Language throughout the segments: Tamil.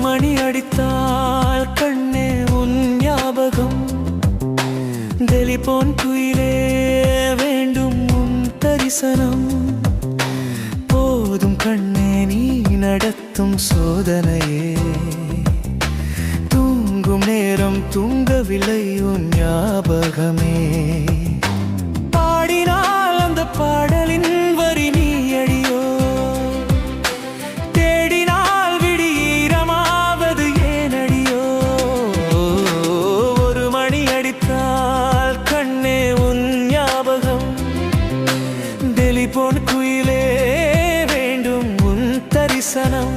மணி அடித்தால் கண்ணே உன் ஞாபகம். டெலிபோன் குயிலே வேண்டும் உன் தரிசனம். போதும் கண்ணே நீ நடத்தும் சோதனையே. தூங்கும் நேரம் தூங்கவில்லை உன் ஞாபகமே. பாடினால் அந்த பாடலின் வரி நீ அடியோ. தேடினால் விடியீரமாவது ஏனடியோ. ஒரு மணி அடித்தால் கண்ணே உன் ஞாபகம். டெலிபோன் குயிலே வேண்டும் உன் தரிசனம்.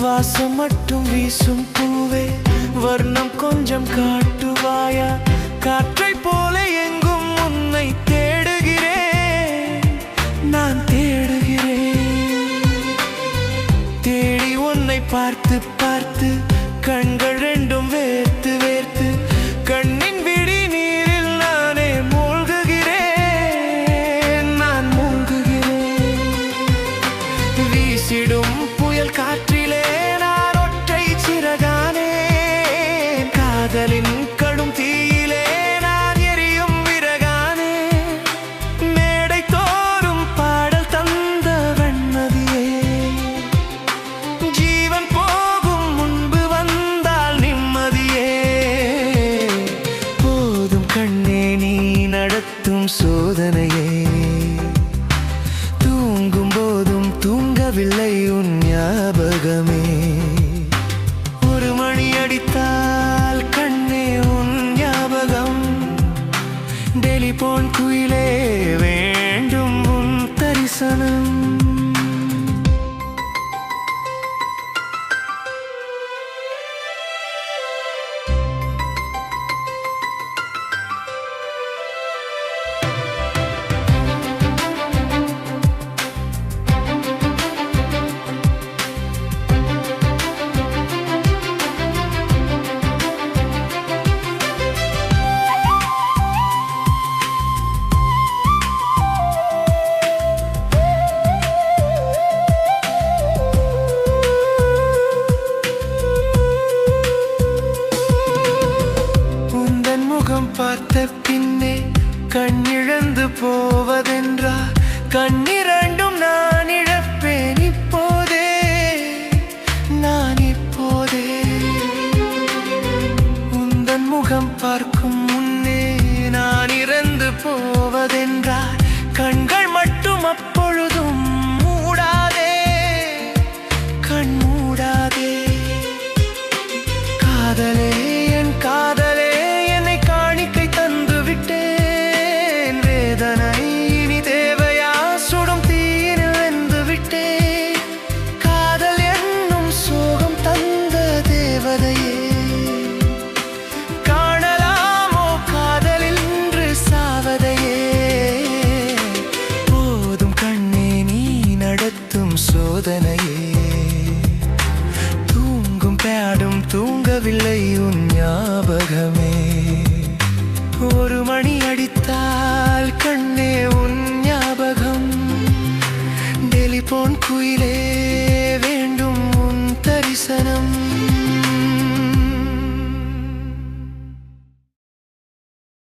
வாசம் மட்டும் வீசும் பூவே, வர்ணம் கொஞ்சம் காட்டுவாயா? காற்றை போல எங்கும் உன்னை தேடுகிறேன், நான் தேடுகிறேன். தேடி உன்னை பார்த்து பார்த்து கண்கள் ரெண்டும் வேர்த்து வேர்த்து கண்ணின் விழி நீரில் நானே மூழ்குகிறேன், நான் மூழ்குகிறேன். வீசிடும் புயல் காற்றிலே நான் ஒற்றை சிறகானேன். காதலின் கடும் தீயிலே நான் எரியும் விறகானே. மேடை தோறும் பாடல் தந்த வெண்மதியே, ஜீவன் போகும் முன்பு வந்தால் நிம்மதியே. போதும் கண்ணே நீ நடத்தும் சோதனையே. தூங்கும் போதும் தூங்கவில்லை உன் ஞாபகமே. ஒரு மணி அடித்தால் கண்ணே உன் ஞாபகம். டெலிபோன் குயிலே வேண்டும் உன் தரிசனம். பார்த்த பின்னே கண்ணிழந்து போவதென்றா? கண்ணிரண்டும் நான் இழப்பேன் இப்போதே, நான் இப்போதே. உந்தன் முகம் பார்க்கும் முன்னே நான் இறந்து போவதென்றால் கண்கள் மட்டும் அப்பொழுதும் மூடாதே, கண் மூடாதே. காதலே என் காதலே, சோதனையே. தூங்கும் பேடும் தூங்கவில்லை உன் ஞாபகமே. ஒரு மணி அடித்தால் கண்ணே உன் ஞாபகம். டெலிபோன் குயிலே வேண்டும் உன் தரிசனம்.